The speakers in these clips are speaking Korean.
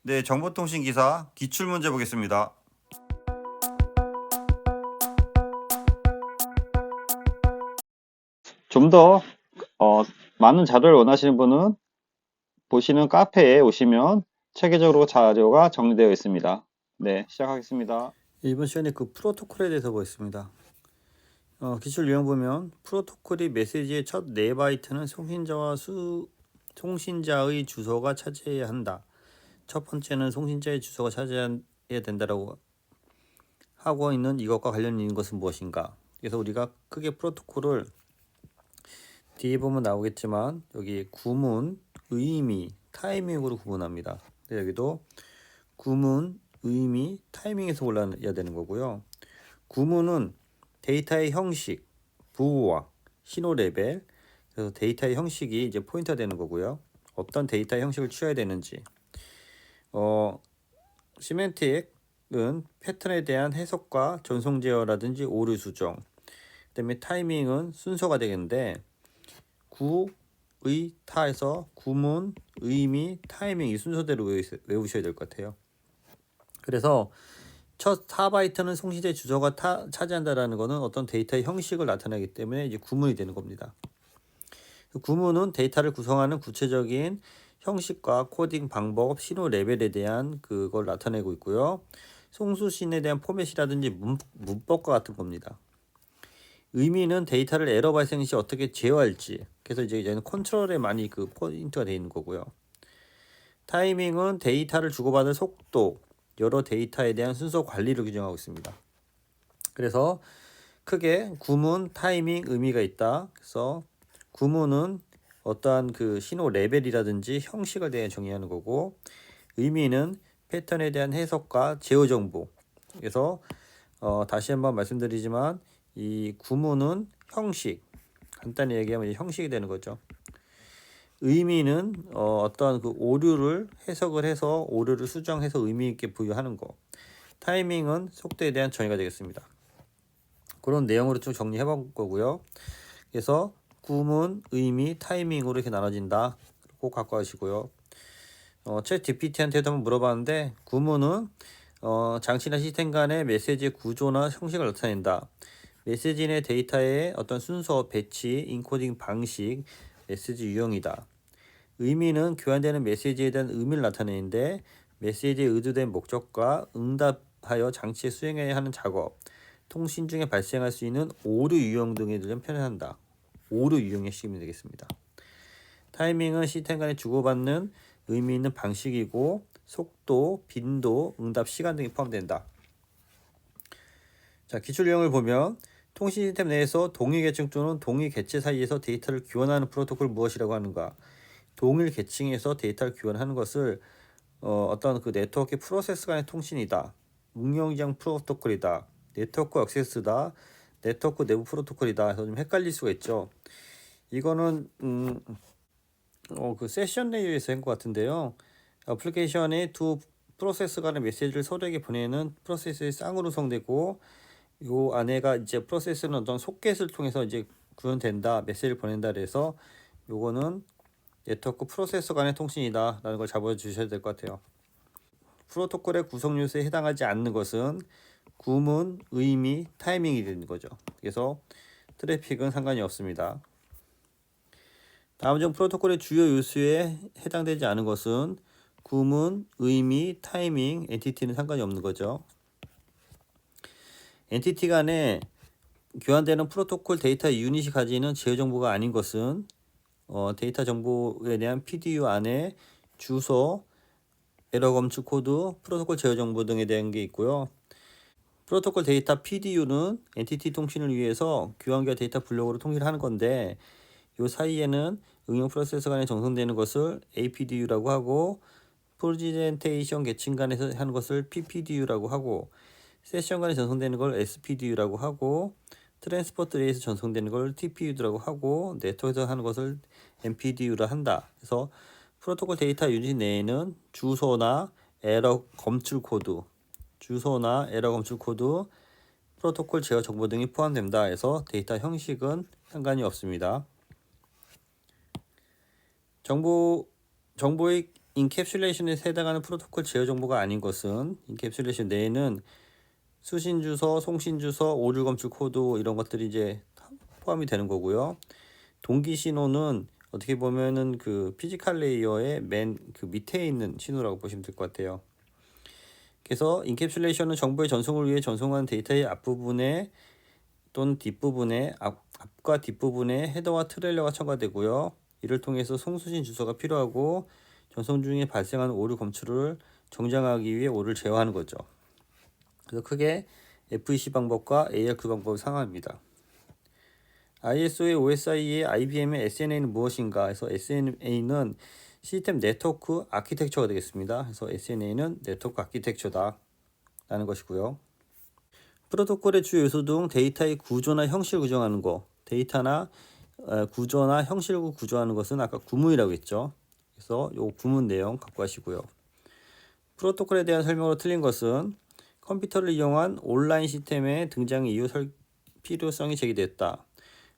네, 정보통신기사 기출문제 보겠습니다. 좀 더 많은 자료를 원하시는 분은 보시는 카페에 오시면 체계적으로 자료가 정리되어 있습니다. 네, 시작하겠습니다. 이번 시간에 그 프로토콜에 대해서 보겠습니다. 기출 유형 보면 프로토콜이 메시지의 첫 4바이트는 송신자의 주소가 차지해야 한다. 첫 번째는 송신자의 주소가 차지해야 된다라고 하고 있는 이것과 관련 있는 것은 무엇인가? 그래서 우리가 크게 프로토콜을 뒤에 보면 나오겠지만 여기 구문, 의미, 타이밍으로 구분합니다. 여기도 구문, 의미, 타이밍에서 올라야 되는 거고요. 구문은 데이터의 형식, 부호와 신호 레벨, 그래서 데이터의 형식이 이제 포인트가 되는 거고요. 어떤 데이터의 형식을 취해야 되는지. 시멘틱은 패턴에 대한 해석과 전송 제어라든지 오류 수정. 그다음에 타이밍은 순서가 되겠는데 구의 타에서 구문, 의미, 타이밍 이 순서대로 외우셔야 될 것 같아요. 그래서 첫 4바이트는 송신자의 주소가 차지한다라는 것은 어떤 데이터의 형식을 나타내기 때문에 이제 구문이 되는 겁니다. 구문은 데이터를 구성하는 구체적인 형식과 코딩 방법, 신호 레벨에 대한 그걸 나타내고 있고요. 송수신에 대한 포맷이라든지 문법과 같은 겁니다. 의미는 데이터를 에러 발생 시 어떻게 제어할지. 그래서 이제 얘는 컨트롤에 많이 그 포인트가 되어 있는 거고요. 타이밍은 데이터를 주고받을 속도, 여러 데이터에 대한 순서 관리를 규정하고 있습니다. 그래서 크게 구문, 타이밍, 의미가 있다. 그래서 구문은 어떠한 그 신호 레벨이라든지 형식을 대해 정의하는 거고, 의미는 패턴에 대한 해석과 제어 정보. 그래서 다시 한번 말씀드리지만 이 구문은 형식, 간단히 얘기하면 형식이 되는 거죠. 의미는 어떠한 그 오류를 해석을 해서 오류를 수정해서 의미 있게 부여하는 거. 타이밍은 속도에 대한 정의가 되겠습니다. 그런 내용으로 좀 정리해 볼 거고요. 그래서 구문, 의미, 타이밍으로 이렇게 나눠진다. 꼭 갖고 가시고요. 챗 GPT한테도 한번 물어봤는데 구문은 장치나 시스템 간의 메시지의 구조나 형식을 나타낸다. 메시지 내 데이터의 어떤 순서, 배치, 인코딩 방식, 메시지 유형이다. 의미는 교환되는 메시지에 대한 의미를 나타내는데 메시지의 의도된 목적과 응답하여 장치에 수행해야 하는 작업, 통신 중에 발생할 수 있는 오류 유형 등에 대한 표현한다. 오류 유형의 핵심이 되겠습니다. 타이밍은 시스템 간에 주고받는 의미 있는 방식이고 속도, 빈도, 응답 시간 등이 포함된다. 자, 기출 유형을 보면 통신 시스템 내에서 동일 계층 또는 동일 객체 사이에서 데이터를 교환하는 프로토콜을 무엇이라고 하는가? 동일 계층에서 데이터를 교환하는 것을 어떤 그 네트워크 프로세스 간의 통신이다. 응용장 프로토콜이다. 네트워크 액세스다. 네트워크 내부 프로토콜이다. 해서 좀 헷갈릴 수가 있죠. 이거는 그 세션 레이어에서 한 것 같은데요. 애플리케이션의 두 프로세스 간의 메시지를 서로에게 보내는 프로세스의 쌍으로 구성되고 요 안에가 이제 프로세스는 어떤 소켓을 통해서 이제 구현된다. 메시지를 보낸다. 그래서 요거는 네트워크 프로세서 간의 통신이다 라는 걸 잡아주셔야 될 것 같아요. 프로토콜의 구성 요소에 해당하지 않는 것은 구문, 의미, 타이밍이 되는 거죠. 그래서 트래픽은 상관이 없습니다. 다음 중 프로토콜의 주요 요소에 해당되지 않은 것은 구문, 의미, 타이밍, 엔티티는 상관이 없는 거죠. 엔티티 간에 교환되는 프로토콜 데이터 유닛이 가지는 제어 정보가 아닌 것은 데이터 정보에 대한 PDU 안에 주소, 에러 검출 코드, 프로토콜 제어 정보 등에 대한 게 있고요. 프로토콜 데이터 PDU는 엔티티 통신을 위해서 교환과 데이터 블록으로 통신을 하는 건데 이 사이에는 응용 프로세서 간에 전송되는 것을 APDU라고 하고 프레젠테이션 계층 간에서 하는 것을 PPDU라고 하고 세션 간에 전송되는 걸 SPDU라고 하고 트랜스포트 레이에서 전송되는 걸 TPU라고 하고 네트워크에서 하는 것을 MPDU라 한다. 그래서 프로토콜 데이터 유닛 내에는 주소나 에러 검출 코드, 프로토콜 제어 정보 등이 포함된다. 해서 데이터 형식은 상관이 없습니다. 정보의 인캡슐레이션에 해당하는 프로토콜 제어 정보가 아닌 것은 인캡슐레이션 내에는 수신 주소, 송신 주소, 오류 검출 코드 이런 것들이 이제 포함이 되는 거고요. 동기 신호는 어떻게 보면은 그 피지컬 레이어의 맨 그 밑에 있는 신호라고 보시면 될 것 같아요. 그래서 인캡슐레이션은 정보의 전송을 위해 전송한 데이터의 앞부분에 또는 뒷부분에 앞과 뒷부분에 헤더와 트레일러가 첨가되고요. 이를 통해서 송수신 주소가 필요하고 전송 중에 발생하는 오류 검출을 정정하기 위해 오류를 제어하는 거죠. 그래서 크게 FEC 방법과 ARQ 방법을 상호합니다. ISO의 OSI의 IBM의 SNA는 무엇인가 해서 SNA는 시스템 네트워크 아키텍처가 되겠습니다. 그래서 SNA는 네트워크 아키텍처다 라는 것이고요. 프로토콜의 주요 요소 등 데이터의 구조나 형식을 구정하는 거, 데이터나 구조나 형식을 구조하는 것은 아까 구문이라고 했죠. 그래서 요 구문 내용 갖고 가시고요. 프로토콜에 대한 설명으로 틀린 것은 컴퓨터를 이용한 온라인 시스템의 등장 이후 필요성이 제기됐다.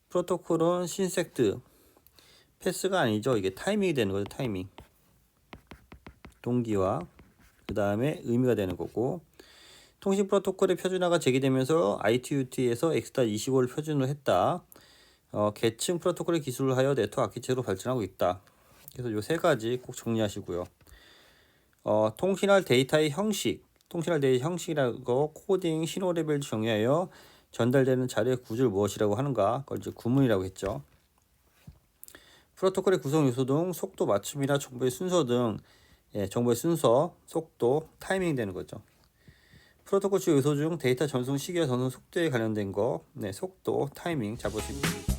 프로토콜은 신섹트, 패스가 아니죠. 이게 타이밍이 되는 거죠. 타이밍. 동기화, 그 다음에 의미가 되는 거고, 통신 프로토콜의 표준화가 제기되면서 ITU-T에서 X.25를 표준으로 했다. 계층 프로토콜의 기술을 하여 네트워크 아키텍처로 발전하고 있다. 그래서 요 세 가지 꼭 정리하시고요. 통신할 데이터의 형식, 통신할 데이터 형식이라고 코딩, 신호 레벨을 정의하여 전달되는 자료의 구조를 무엇이라고 하는가, 그걸 이제 구문이라고 했죠. 프로토콜의 구성 요소 등 속도 맞춤이나 정보의 순서 등 정보의 순서, 속도, 타이밍 되는 거죠. 프로토콜 주요 요소 중 데이터 전송 시기와 전송 속도에 관련된 거, 속도, 타이밍 잘 보시면 됩니다.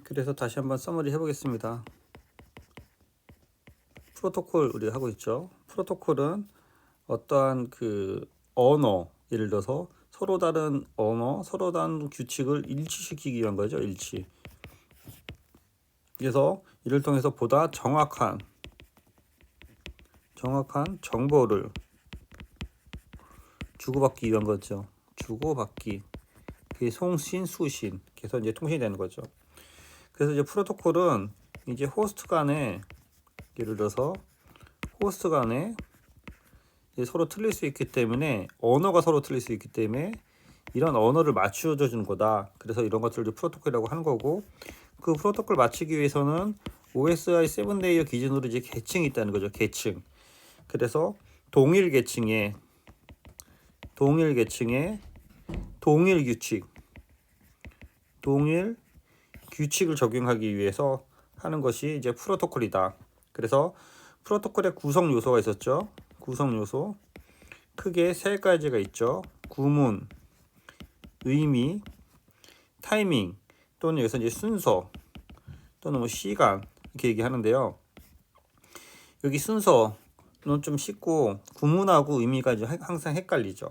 그래서 다시 한번 서머리 해보겠습니다. 프로토콜 우리 하고 있죠. 프로토콜은 어떠한 그 언어, 예를 들어서 서로 다른 언어, 서로 다른 규칙을 일치시키기 위한 거죠. 일치. 그래서 이를 통해서 보다 정확한 정보를 주고받기 위한 거죠. 주고받기. 그게 송신, 수신. 그래서 이제 통신이 되는 거죠. 그래서 이제 프로토콜은 이제 호스트 간에, 예를 들어서 호스트 간에 서로 틀릴 수 있기 때문에, 언어가 서로 틀릴 수 있기 때문에 이런 언어를 맞춰줘 주는 거다. 그래서 이런 것들을 이제 프로토콜이라고 하는 거고, 그 프로토콜 맞추기 위해서는 OSI 7레이어 기준으로 이제 계층이 있다는 거죠. 계층. 그래서 동일 계층에 동일 규칙을 적용하기 위해서 하는 것이 이제 프로토콜이다. 그래서 프로토콜의 구성 요소가 있었죠. 구성 요소 크게 세 가지가 있죠. 구문, 의미, 타이밍, 또는 여기서 이제 순서 또는 뭐 시간 이렇게 얘기하는데요. 여기 순서는 좀 쉽고 구문하고 의미가 이제 항상 헷갈리죠.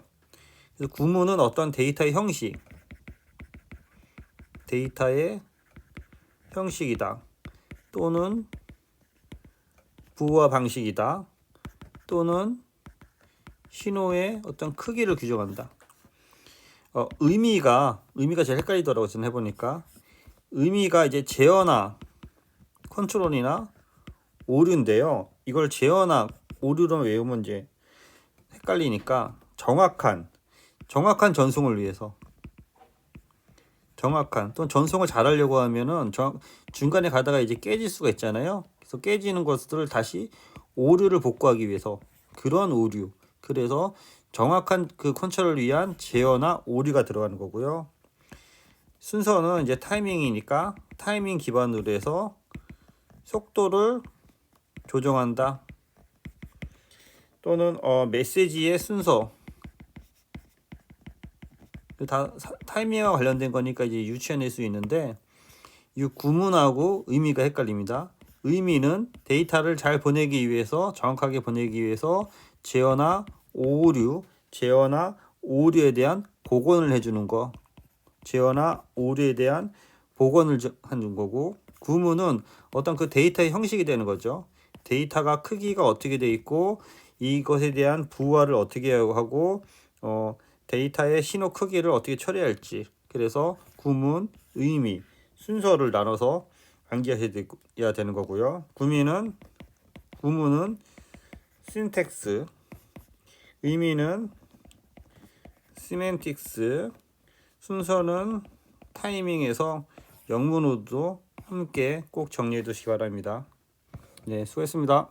그래서 구문은 어떤 데이터의 형식이다. 또는 부호화 방식이다. 또는 신호의 어떤 크기를 규정한다. 의미가 제일 헷갈리더라고요. 저는 해보니까 의미가 이제 제어나 컨트롤이나 오류인데요. 이걸 제어나 오류로 외우면 이제 헷갈리니까 정확한 전송을 위해서 또는 전송을 잘하려고 하면은 중간에 가다가 이제 깨질 수가 있잖아요. 그래서 깨지는 것들을 다시 오류를 복구하기 위해서 그런 오류. 그래서 정확한 그 컨트롤을 위한 제어나 오류가 들어가는 거고요. 순서는 이제 타이밍이니까 타이밍 기반으로 해서 속도를 조정한다. 또는 메시지의 순서. 다 타이밍과 관련된 거니까 이제 유추해낼 수 있는데 이 구문하고 의미가 헷갈립니다. 의미는 데이터를 잘 보내기 위해서, 정확하게 보내기 위해서 제어나 오류에 대한 복원을 해주는 거. 제어나 오류에 대한 복원을 하는 거고, 구문은 어떤 그 데이터의 형식이 되는 거죠. 데이터가 크기가 어떻게 돼 있고 이것에 대한 부호화를 어떻게 하고 데이터의 신호 크기를 어떻게 처리할지. 그래서 구문, 의미, 순서를 나눠서 암기하셔야 되는 거고요. 구문은 신텍스, 의미는 시멘틱스, 순서는 타이밍에서 영문으로도 함께 꼭 정리해 두시기 바랍니다. 네, 수고했습니다.